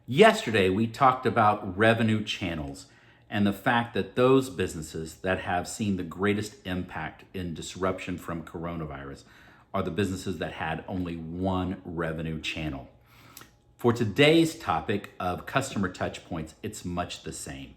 Yesterday, we talked about revenue channels and the fact that those businesses that have seen the greatest impact in disruption from coronavirus are the businesses that had only one revenue channel. For today's topic of customer touch points, it's much the same.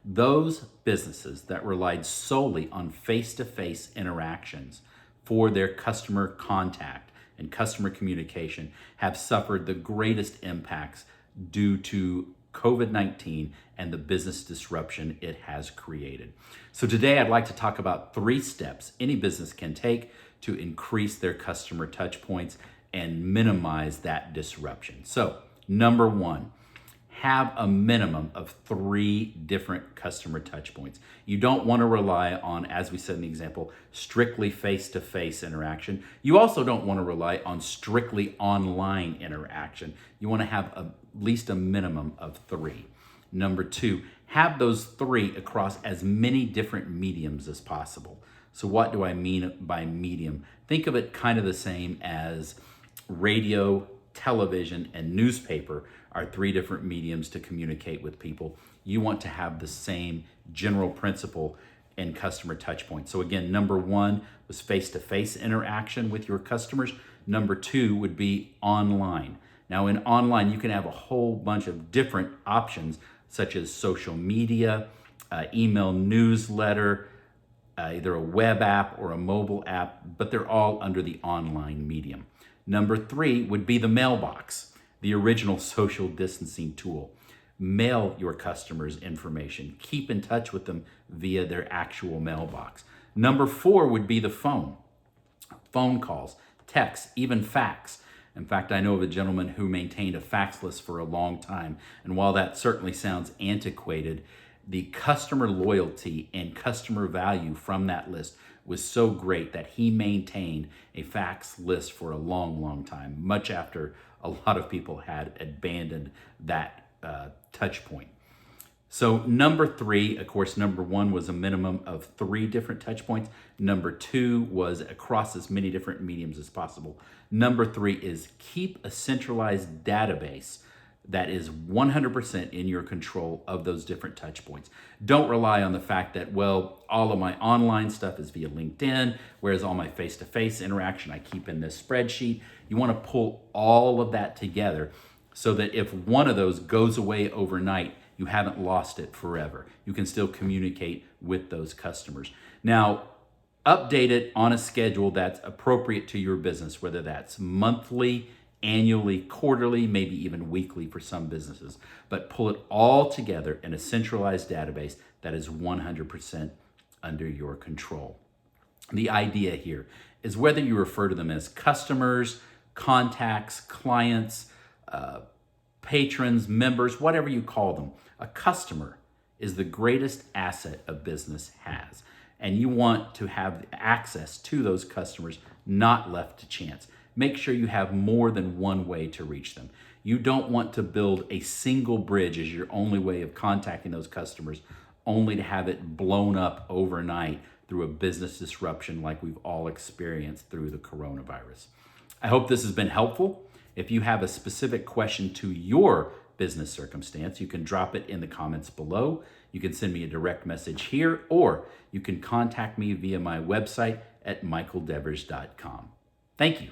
Those businesses that relied solely on face-to-face interactions for their customer contact and customer communication have suffered the greatest impacts due to COVID-19 and the business disruption it has created. So today I'd like to talk about 3 steps any business can take to increase their customer touch points and minimize that disruption. So number 1, have a minimum of 3 different customer touch points. You don't want to rely on, as we said in the example, strictly face-to-face interaction. You also don't want to rely on strictly online interaction. You want to have at least a minimum of 3. Number 2, have those 3 across as many different mediums as possible. So what do I mean by medium? Think of it kind of the same as radio, television, and newspaper are 3 different mediums to communicate with people. You want to have the same general principle in customer touch points. So again, number 1 was face-to-face interaction with your customers. Number 2 would be online. Now in online, you can have a whole bunch of different options such as social media, email newsletter, either a web app or a mobile app, but they're all under the online medium. Number 3 would be the mailbox, the original social distancing tool. Mail your customers information. Keep in touch with them via their actual mailbox. Number 4 would be the phone. Phone calls, texts, even fax. In fact, I know of a gentleman who maintained a fax list for a long time. And while that certainly sounds antiquated, the customer loyalty and customer value from that list was so great that he maintained a fax list for a long, long time, much after a lot of people had abandoned that touch point. So number 3, of course, number 1 was a minimum of 3 different touch points. Number 2 was across as many different mediums as possible. Number 3 is keep a centralized database that is 100% in your control of those different touch points. Don't rely on the fact that, well, all of my online stuff is via LinkedIn, whereas all my face-to-face interaction I keep in this spreadsheet. You want to pull all of that together so that if one of those goes away overnight, you haven't lost it forever. You can still communicate with those customers. Now, update it on a schedule that's appropriate to your business, whether that's monthly, annually, quarterly, maybe even weekly for some businesses. But pull it all together in a centralized database that is 100% under your control. The idea here is whether you refer to them as customers, contacts, clients, patrons, members, whatever you call them, a customer is the greatest asset a business has. And you want to have access to those customers, not left to chance. Make sure you have more than one way to reach them. You don't want to build a single bridge as your only way of contacting those customers, only to have it blown up overnight through a business disruption like we've all experienced through the coronavirus. I hope this has been helpful. If you have a specific question to your business circumstance, you can drop it in the comments below. You can send me a direct message here, or you can contact me via my website at michaeldevers.com. Thank you.